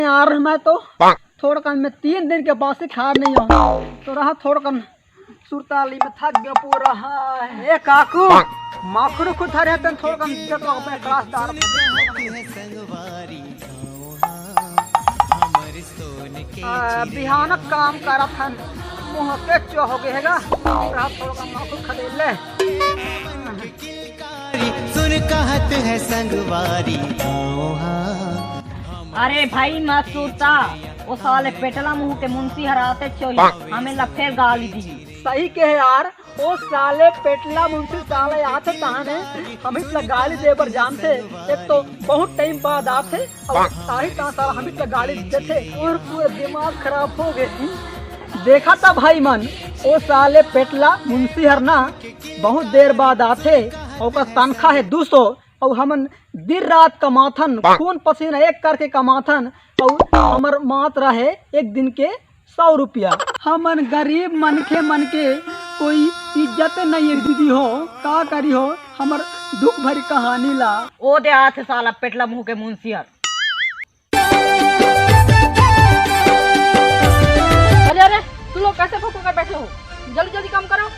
यार मैं तो थोड़ा कम में 3 दिन के बाद से खा नहीं हूँ तो रहा थोड़ा कम सुरताली में थक गया पूरा। हे काकू माखरू खुद रहते हैं थोड़ा कम जब अपने क्लासदार बिहानक काम करा था मुँह के चो हो गएगा रहा थोड़ा कम माखरू खरीद ले। सुन कहत है संगवारी। अरे भाई मत सुरता वो साले पेटला मुंह के मुंशी हराते चोई हमें लफेर गाली दी। सही कहे यार वो साले पेटला मुंशी साले आते ताने हम इतना गाली दे पर जानते एक तो बहुत टाइम बाद आते और सारी साला हम इतना गाली देते और पूरा दिमाग खराब हो गए। देखा था भाई मन वो साले पेटला मुंशी हरना बहुत देर बाद आते और तनख्वाह है 200 और हमन दिन रात कमाथन खून पसीना एक करके कमाथन और हमर मात्रा है एक दिन के 100 रुपया। हमन गरीब मन के कोई इज्जत नहीं है दीदी हो का करी हो हमर दुख भरी कहानी ला। ओ दे हाथ साला पेटला मुंह के मुंशी हर। अरे तुम लोग कैसे फंस कर बैठे हो जल्दी जल्दी काम करो।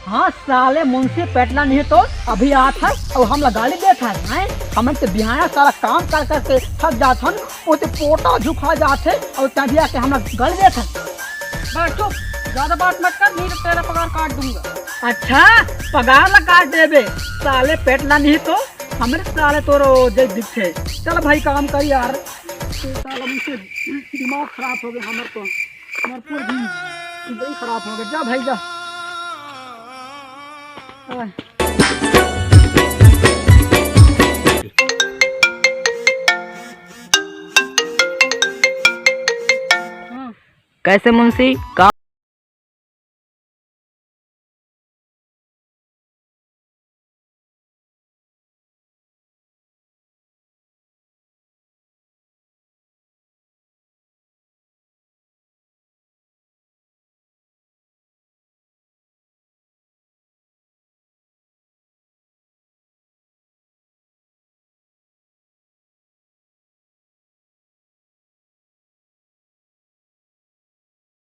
हाँ साले मुंशी पेटला नहीं तो अभी आता है और हम गाली देता है हम तो बिहार सारा काम कर करके थक जाते हैं वो तो पोटा झुका जाते और तभी आके हम गाली देते हैं। बैठो ज्यादा बात मत कर नहीं तो तेरा पगार काट दूंगा। अच्छा पगार ला काट देबे साले पेटला नहीं तो हमारे साले तो देख दिखे। चल भाई काम कर यार साला मुझसे दिमाग खराब हो गया हमारे तो हमारे पूरा दिन खराब हो गया। जा भाई जा। कैसे मुंशी काम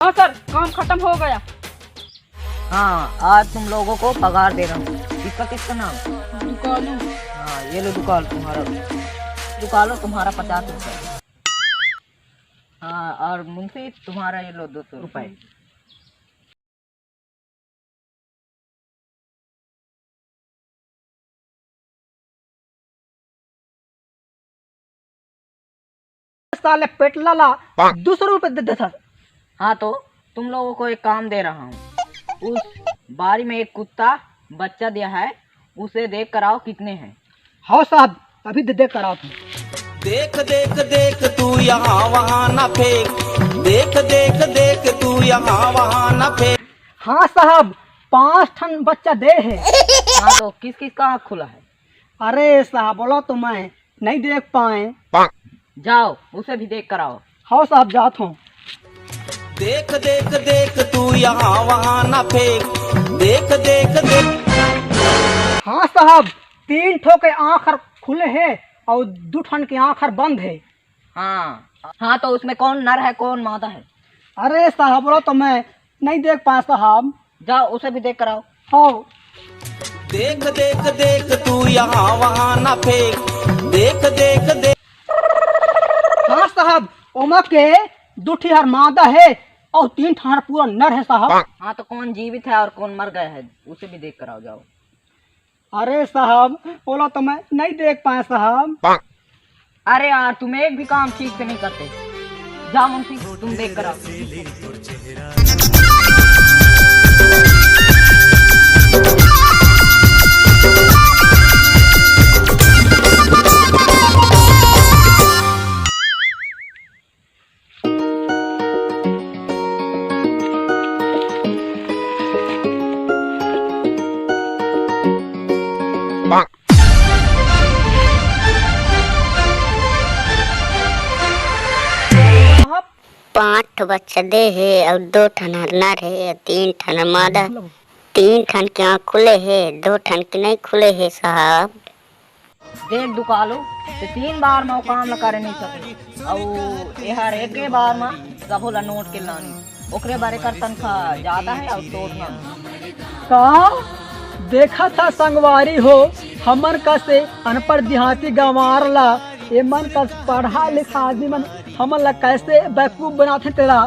हाँ सर काम खत्म हो गया। हाँ आज तुम लोगों को पगार दे रहा हूँ। किसका नाम? दुकानों। हाँ ये लो दुकान तुम्हारा 50 रुपये। हाँ और मुंशी तुम्हारा ये लो 200 रुपये। साले पेटला ला 200 रुपये दे देता। हाँ तो तुम लोगों को एक काम दे रहा हूँ। उस बारी में एक कुत्ता बच्चा दिया है उसे देख कर आओ कितने हैं। हाँ साहब अभी दे कर आओ तुम। देख देख देख तू यहाँ वहाँ न फेंक। देख देख देख तू यहाँ वहाँ न फेंक। हाँ साहब 5 ठन बच्चा दे है। हाँ तो किस किस का आँख खुला है? अरे साहब बोलो तो मैं नहीं देख पाए। जाओ उसे भी देख कर आओ। हाँ साहब जात हूँ। देख देख देख तू यहाँ वहाँ न फेंक। देख देख देख। हाँ साहब 3 ठो के आँख खुले है और 2 ठन के आँख बंद है। हाँ तो उसमें कौन नर है कौन मादा है? अरे साहब बोलो तो मैं नहीं देख पाया साहब। जाओ उसे भी देख कर आओ। हाँ देख देख देख तू यहाँ वहाँ न फेंक। देख देख देख। हाँ साहब ओमा के 2 ठिहार मादा है और 3 ठिहार पूरा नर है साहब। हाँ तो कौन जीवित है और कौन मर गया है उसे भी देख कर आओ। जाओ। अरे साहब बोला तो मैं नहीं देख पाया साहब। अरे यार तुम एक भी काम ठीक से नहीं करते। जाओ मुंशी तुम देख कर आओ। पाँच ठो बच्चा दे है और 2 ठन नर है और 3 ठन मादा। 3 ठन के आँख खुले है 2 ठन के नहीं खुले है साहब। देख दुकालो ते 3 बार में वो काम ला करे नहीं सके और यार एक बार में सब ला नोट के लानी ओकरे बारे कर तनख्वाह ज्यादा है और तोड़ ना कहा देखा था संगवारी हो हमन का से अनपढ़ देहाती गंवार ला ये मन का पढ़ा लिखा आदमी मन हमन ला कैसे बेवकूफ बनाते तेरा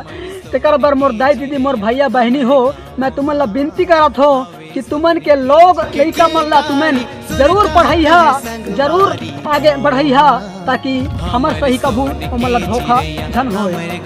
तेकर बर मोर दाई दीदी मोर भैया बहनी हो मैं तुमन ला विनती करत हो कि तुमन के लोग लड़का मन ला तुमन जरूर पढ़ैहा जरूर आगे बढ़ैहा ताकि हमर सही कबू हमन ला धोखा धन होए।